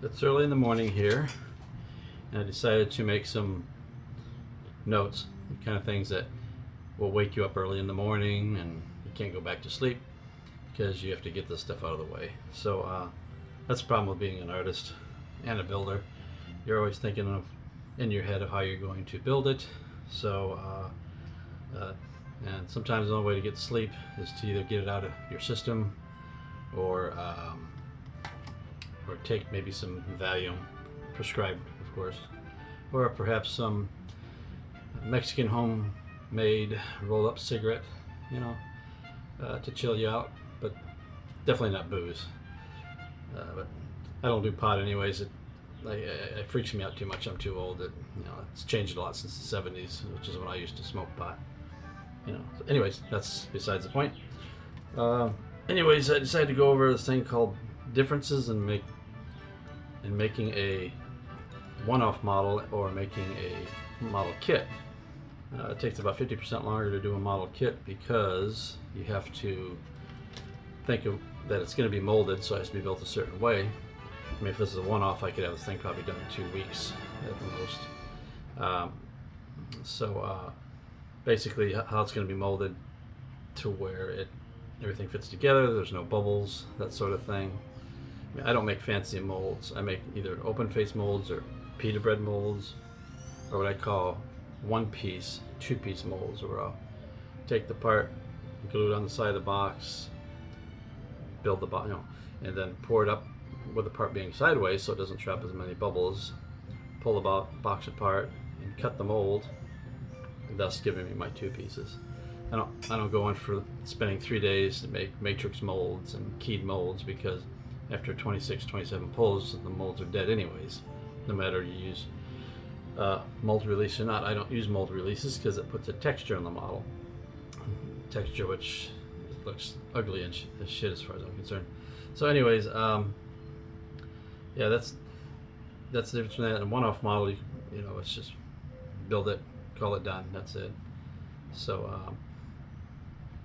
It's early in the morning here, and I decided to make some notes, the kind of things that will wake you up early in the morning and you can't go back to sleep because you have to get this stuff out of the way. So that's the problem with being an artist and a builder. You're always thinking of in your head of how you're going to build it. So and sometimes the only way to get sleep is to either get it out of your system or take maybe some Valium, prescribed of course, or perhaps some Mexican homemade rolled up cigarette, to chill you out, but definitely not booze. But I don't do pot anyways. It freaks me out too much. I'm too old. It's changed a lot since the 70s, which is when I used to smoke pot. So anyways, that's besides the point. Anyways, I decided to go over this thing called differences in making a one-off model or making a model kit. It takes about 50% longer to do a model kit because you have to think of that it's going to be molded, so it has to be built a certain way. I mean, if this is a one-off, I could have this thing probably done in 2 weeks at the most. Basically, how it's going to be molded to where everything fits together. There's no bubbles, that sort of thing. I mean, I don't make fancy molds. I make either open face molds or pita bread molds, or what I call one-piece, two-piece molds, where I'll take the part, glue it on the side of the box, build the box, and then pour it up with the part being sideways so it doesn't trap as many bubbles, pull the box apart and cut the mold, thus giving me my two pieces. I don't go in for spending 3 days to make matrix molds and keyed molds, because after 26, 27 pulls, the molds are dead anyways, no matter you use mold release or not. I don't use mold releases because it puts a texture on the model, texture which looks ugly and as shit as far as I'm concerned. So anyways, yeah, that's the difference between that and one-off model. It's just build it, call it done, that's it. So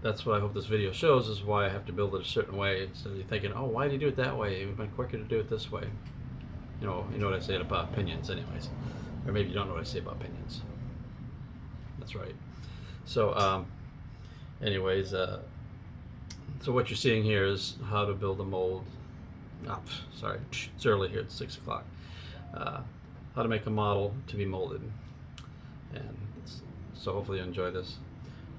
that's what I hope this video shows, is why I have to build it a certain way, instead of you thinking, oh, why do you do it that way? It would have been quicker to do it this way. You know what I say about opinions anyways. Or maybe you don't know what I say about opinions. That's right. So anyways, so what you're seeing here is how to build a mold. Sorry, it's early here, it's 6 o'clock. How to make a model to be molded. And so hopefully you enjoy this.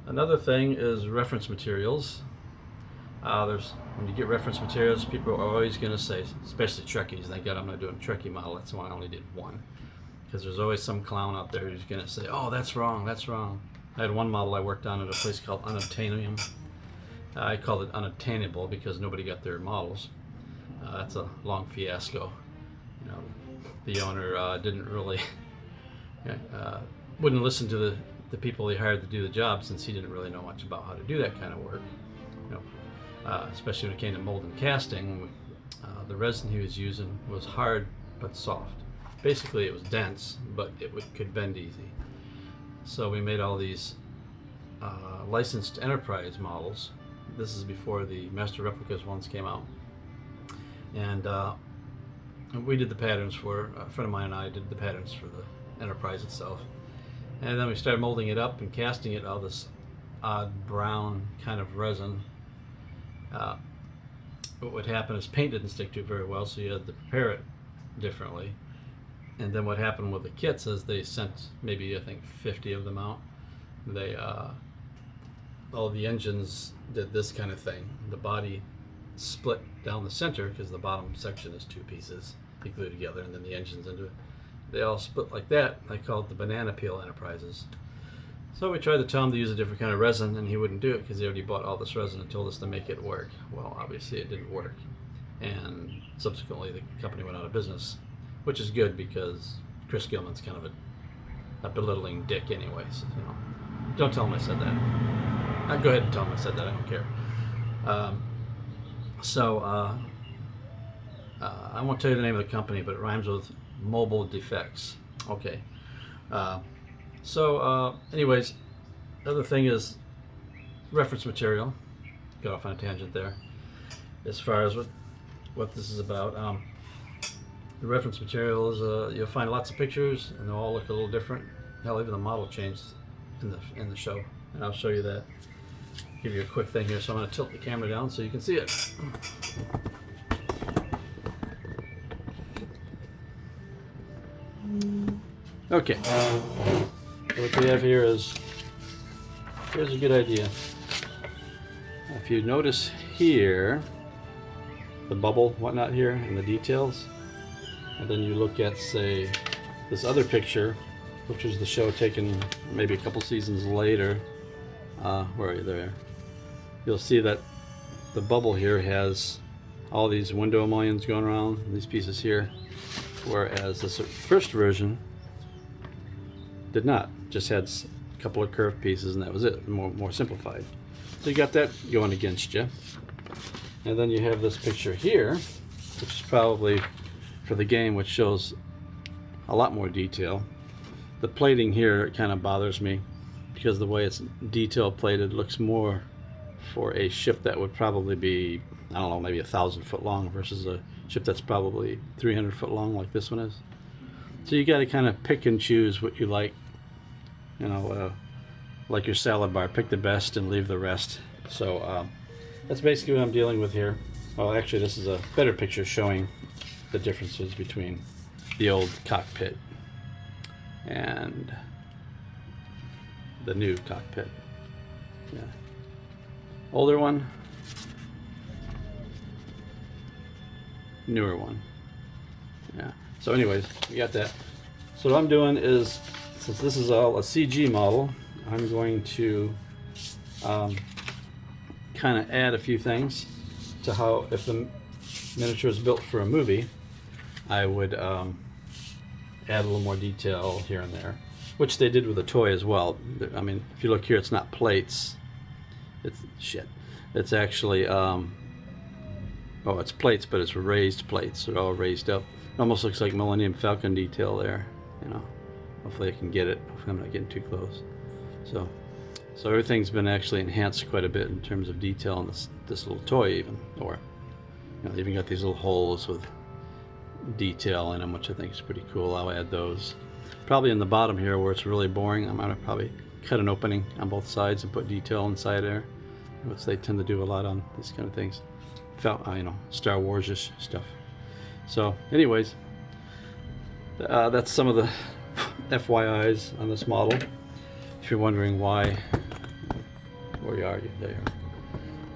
Another thing is reference materials. When you get reference materials, people are always going to say, especially Trekkies, thank God I'm not doing a Trekkie model, that's why I only did one. Because there's always some clown out there who's going to say, oh, that's wrong, that's wrong. I had one model I worked on at a place called Unobtainium. I called it Unobtainable because nobody got their models. That's a long fiasco. The owner didn't really, wouldn't listen to the people he hired to do the job, since he didn't really know much about how to do that kind of work. Especially when it came to mold and casting, the resin he was using was hard but soft. Basically, it was dense, but it could bend easy. So we made all these licensed enterprise models. This is before the Master Replicas ones came out. And we did the patterns for, a friend of mine and I did the patterns for the enterprise itself. And then we started molding it up and casting it out of this odd brown kind of resin. What would happen is paint didn't stick to it very well, so you had to prepare it differently. And then what happened with the kits is they sent maybe, I think, 50 of them out. All the engines did this kind of thing. The body split down the center because the bottom section is two pieces you glue together, and then the engine's into it. They all split like that. I call it the banana peel enterprises. So we tried to tell him to use a different kind of resin, and he wouldn't do it because he already bought all this resin and told us to make it work. Well, obviously it didn't work, and subsequently the company went out of business, which is good because Chris Gilman's kind of a belittling dick anyways. Don't tell him I said that. Go ahead and tell him I said that, I don't care. I won't tell you the name of the company, but it rhymes with Mobile Defects. Okay. Anyways, the other thing is reference material. Got off on a tangent there. As far as what this is about, the reference materials, you'll find lots of pictures, and they'll all look a little different. Hell, even the model changed in the show, and I'll show you that. Give you a quick thing here, so I'm going to tilt the camera down so you can see it. Okay, so what we have here is, here's a good idea. If you notice here, the bubble, whatnot here, and the details, and then you look at, say, this other picture, which was the show taken maybe a couple seasons later. Where are you there? You'll see that the bubble here has all these window mullions going around, these pieces here, whereas the first version did not. Just had a couple of curved pieces, and that was it. More simplified. So you got that going against you. And then you have this picture here, which is probably for the game, which shows a lot more detail. The plating here kind of bothers me because the way it's detail plated looks more for a ship that would probably be, I don't know, maybe 1,000 foot long versus a ship that's probably 300 foot long like this one is. So you got to kind of pick and choose what you like, you know, like your salad bar, pick the best and leave the rest. So that's basically what I'm dealing with here. Well, actually this is a better picture showing the differences between the old cockpit and the new cockpit. Yeah. Older one, newer one. Yeah. So anyways, we got that. So what I'm doing is, since this is all a CG model, I'm going to kind of add a few things to how, if the miniature is built for a movie, I would add a little more detail here and there, which they did with the toy as well. I mean, if you look here, it's not plates. It's shit. It's actually, oh, it's plates, but it's raised plates. They're all raised up. It almost looks like Millennium Falcon detail there, you know. Hopefully I can get it. Hopefully I'm not getting too close. So everything's been actually enhanced quite a bit in terms of detail in this little toy even. Or, you know, they even got these little holes with detail in them, which I think is pretty cool. I'll add those. Probably in the bottom here where it's really boring, I'm gonna probably cut an opening on both sides and put detail inside there, which they tend to do a lot on these kind of things. You know, Star Wars-ish stuff. So anyways, that's some of the FYIs on this model. If you're wondering why, where are you? There.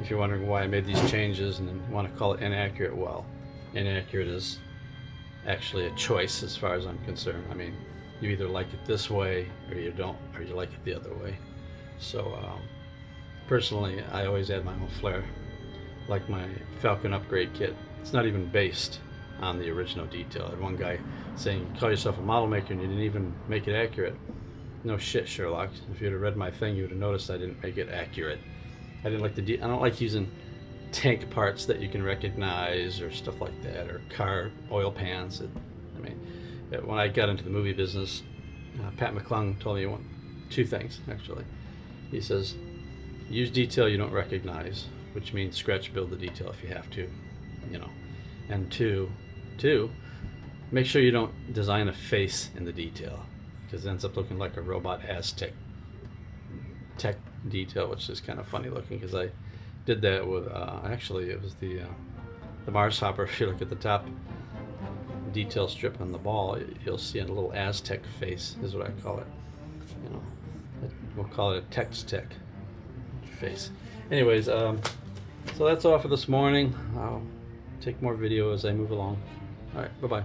If you're wondering why I made these changes and then want to call it inaccurate, well, inaccurate is actually a choice as far as I'm concerned. I mean, you either like it this way or you don't, or you like it the other way. So personally, I always add my own flair. Like my Falcon upgrade kit, it's not even based on the original detail. I had one guy saying, you call yourself a model maker and you didn't even make it accurate. No shit, Sherlock. If you'd have read my thing, you would have noticed I didn't make it accurate. I didn't like I don't like using tank parts that you can recognize or stuff like that, or car oil pans. I mean, when I got into the movie business, Pat McClung told me two things actually. He says, use detail you don't recognize, which means scratch build the detail if you have to, you know. And two, make sure you don't design a face in the detail, because it ends up looking like a robot Aztec tech detail, which is kind of funny looking, because I did that with actually it was the Mars Hopper. If you look at the top detail strip on the ball, you'll see a little Aztec face is what I call it. You know, we'll call it a Tex-Tech face. Anyways, so that's all for this morning. I'll take more video as I move along. All right, bye-bye.